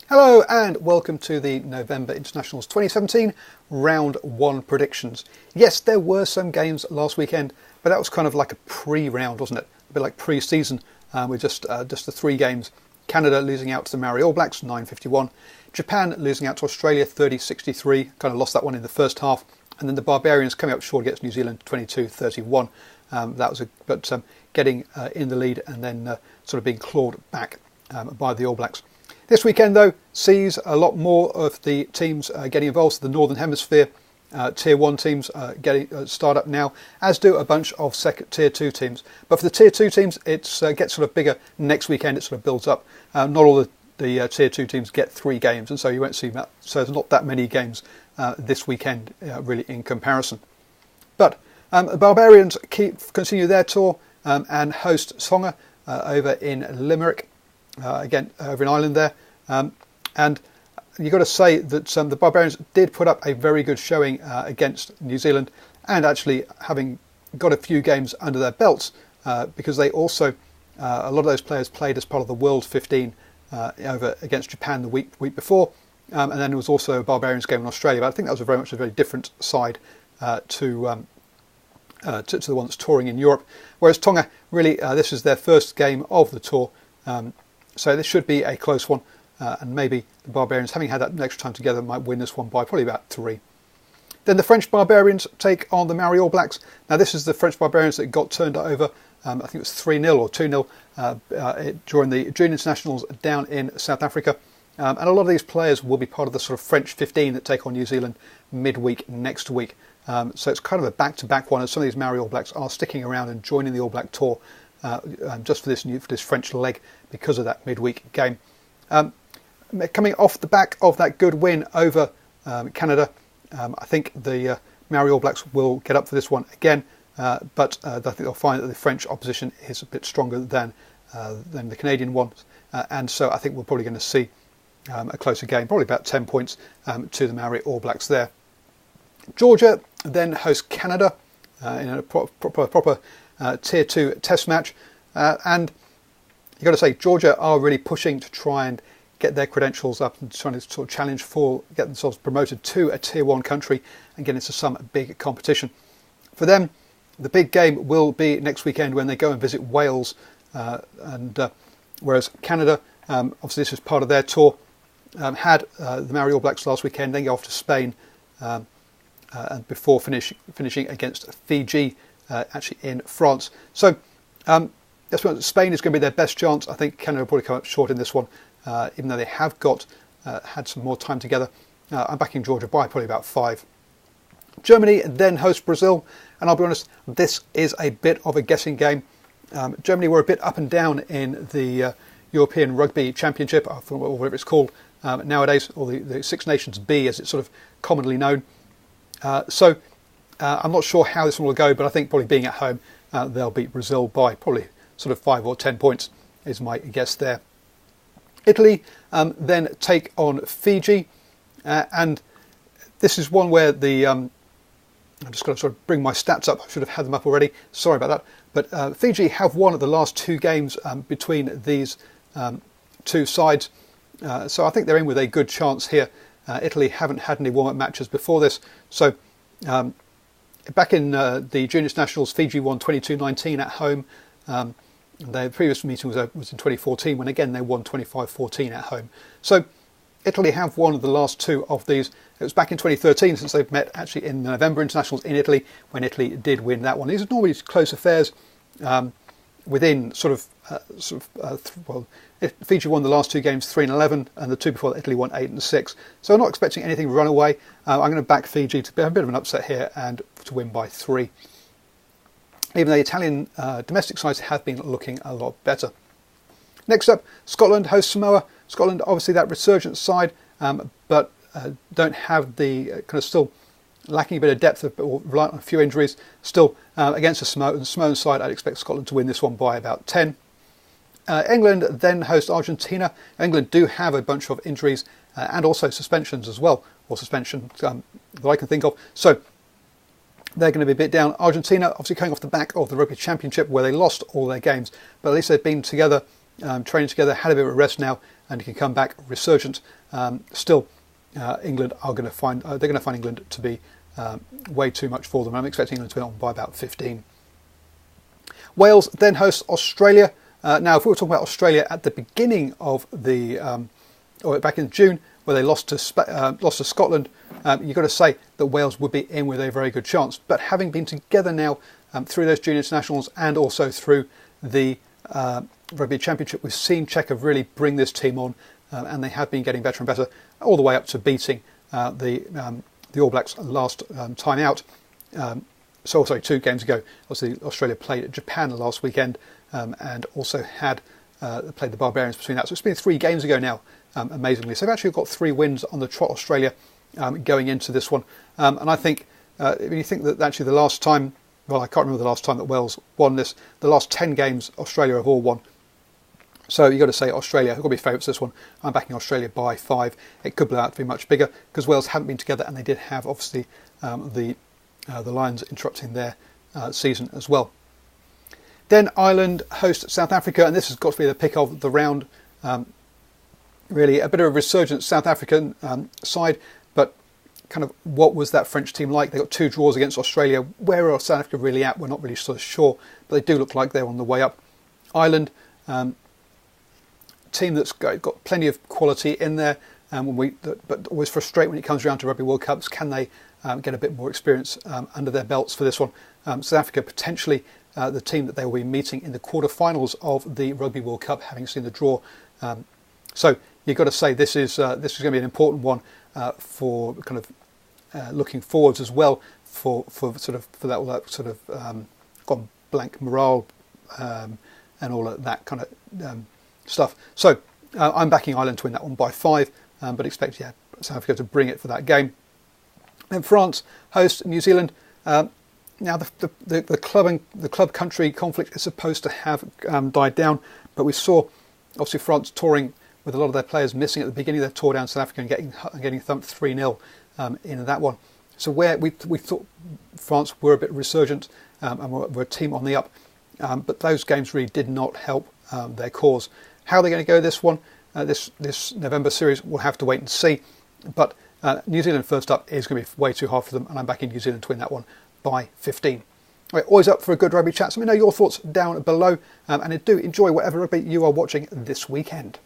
Hello and welcome to the November Internationals 2017 Round 1 predictions. Yes, there were some games last weekend, but that was kind of like a pre-round, wasn't it? A bit like pre-season with just the three games. Canada losing out to the Maori All Blacks 9-51. Japan losing out to Australia 30-63. Kind of lost that one in the first half. And then the Barbarians coming up short against New Zealand 22-31. That was getting in the lead and then sort of being clawed back by the All Blacks. This weekend, though, sees a lot more of the teams getting involved. So the Northern Hemisphere Tier 1 teams getting start up now, as do a bunch of Tier 2 teams. But for the Tier 2 teams, it gets sort of bigger next weekend. It sort of builds up. Not all the Tier 2 teams get 3 games, and so you won't see that. So there's not that many games this weekend, really, in comparison. But the Barbarians continue their tour and host Tonga over in Limerick. Again, over in Ireland there. And you've got to say that the Barbarians did put up a very good showing against New Zealand, and actually having got a few games under their belts, because they also, a lot of those players played as part of the World 15 over against Japan the week before, and then there was also a Barbarians game in Australia, but I think that was very much a very different side to the one that's touring in Europe. Whereas Tonga, really, this is their first game of the tour. So this should be a close one, and maybe the Barbarians, having had that extra time together, might win this one by probably about 3. Then the French Barbarians take on the Maori All Blacks. Now this is the French Barbarians that got turned over, I think it was 3-0 or 2-0 during the June Internationals down in South Africa. And a lot of these players will be part of the sort of French 15 that take on New Zealand midweek next week. So it's kind of a back-to-back one, as some of these Maori All Blacks are sticking around and joining the All Black tour just for this French leg because of that midweek game. Coming off the back of that good win over Canada, I think the Maori All Blacks will get up for this one again, but I think they'll find that the French opposition is a bit stronger than the Canadian ones, and so I think we're probably going to see a closer game, probably about 10 points to the Maori All Blacks there. Georgia then hosts Canada in a proper Tier 2 test match, and you've got to say Georgia are really pushing to try and get their credentials up and trying to sort of challenge for get themselves promoted to a Tier 1 country and get into some big competition. For them, the big game will be next weekend when they go and visit Wales, whereas Canada, obviously this is part of their tour, had the Maori All Blacks last weekend, then go off to Spain and before finishing against Fiji actually in France. So Spain is going to be their best chance. I think Canada will probably come up short in this one, even though they have got had some more time together. I'm backing Georgia by probably about 5. Germany then hosts Brazil, and I'll be honest, this is a bit of a guessing game. Germany were a bit up and down in the European Rugby Championship, or whatever it's called nowadays, or the Six Nations B as it's sort of commonly known. So I'm not sure how this one will go, but I think probably being at home, they'll beat Brazil by probably sort of 5 or 10 points is my guess there. Italy then take on Fiji, and this is one where I'm just going to sort of bring my stats up. I should have had them up already. Sorry about that. But Fiji have won at the last 2 games between these 2 sides, so I think they're in with a good chance here. Italy haven't had any warm-up matches before this, so back in the Junior Nationals, Fiji won 22-19 at home. Their previous meeting was in 2014, when again they won 25-14 at home. So Italy have won the last 2 of these. It was back in 2013 since they've met actually in the November Internationals in Italy, when Italy did win that one. These are normally close affairs within Fiji won the last 2 games 3-11, and the 2 before that Italy won 8-6. So I'm not expecting anything to run away. I'm going to back Fiji to have a bit of an upset here and to win by 3. Even though the Italian domestic sides have been looking a lot better. Next up, Scotland hosts Samoa. Scotland, obviously that resurgent side, but don't have the kind of still lacking a bit of depth or reliant on a few injuries. Still against the Samoan side, I'd expect Scotland to win this one by about 10. England then host Argentina. England do have a bunch of injuries and also suspensions as well, or suspensions that I can think of. So they're going to be a bit down. Argentina, obviously coming off the back of the Rugby Championship where they lost all their games, but at least they've been together training together, had a bit of a rest now, and can come back resurgent. Still, England are going to find they're going to find England to be way too much for them. I'm expecting England to win on by about 15. Wales then hosts Australia. Now, if we were talking about Australia at the beginning of the, or back in June, where they lost to Scotland, you've got to say that Wales would be in with a very good chance. But having been together now through those junior internationals and also through the Rugby Championship, we've seen Cheika really bring this team on, and they have been getting better and better, all the way up to beating the All Blacks last time out. So, sorry, 2 games ago. Obviously, Australia played Japan last weekend, and also had played the Barbarians between that. So it's been 3 games ago now, amazingly. So they've actually got 3 wins on the trot, Australia, going into this one. And I think, if you think that actually the last time, well, I can't remember the last time that Wales won this, the last 10 games Australia have all won. So you've got to say Australia have got to be favourites this one. I'm backing Australia by 5. It could play out to be much bigger because Wales haven't been together, and they did have, obviously, the Lions interrupting their season as well. Then Ireland host South Africa, and this has got to be the pick of the round. Really a bit of a resurgent South African side, but kind of what was that French team like? They got 2 draws against Australia. Where are South Africa really at? We're not really sort of sure, but they do look like they're on the way up. Ireland, team that's got plenty of quality in there, but always frustrating when it comes around to Rugby World Cups. Can they get a bit more experience under their belts for this one? South Africa potentially the team that they will be meeting in the quarterfinals of the Rugby World Cup, having seen the draw. So you've got to say this is going to be an important one for kind of looking forwards as well for that all that sort of gone blank morale and all of that kind of stuff. So I'm backing Ireland to win that one by 5, but expect South Africa to bring it for that game. And France host New Zealand. Now the club country conflict is supposed to have died down, but we saw obviously France touring with a lot of their players missing at the beginning of their tour down South Africa and getting thumped 3-0 in that one. So where we thought France were a bit resurgent and were a team on the up, but those games really did not help their cause. How are they going to go this one? This November series, we'll have to wait and see. But New Zealand first up is going to be way too hard for them, and I'm backing New Zealand to win that one by 15. Right, always up for a good rugby chat. So let me know your thoughts down below, and do enjoy whatever rugby you are watching this weekend.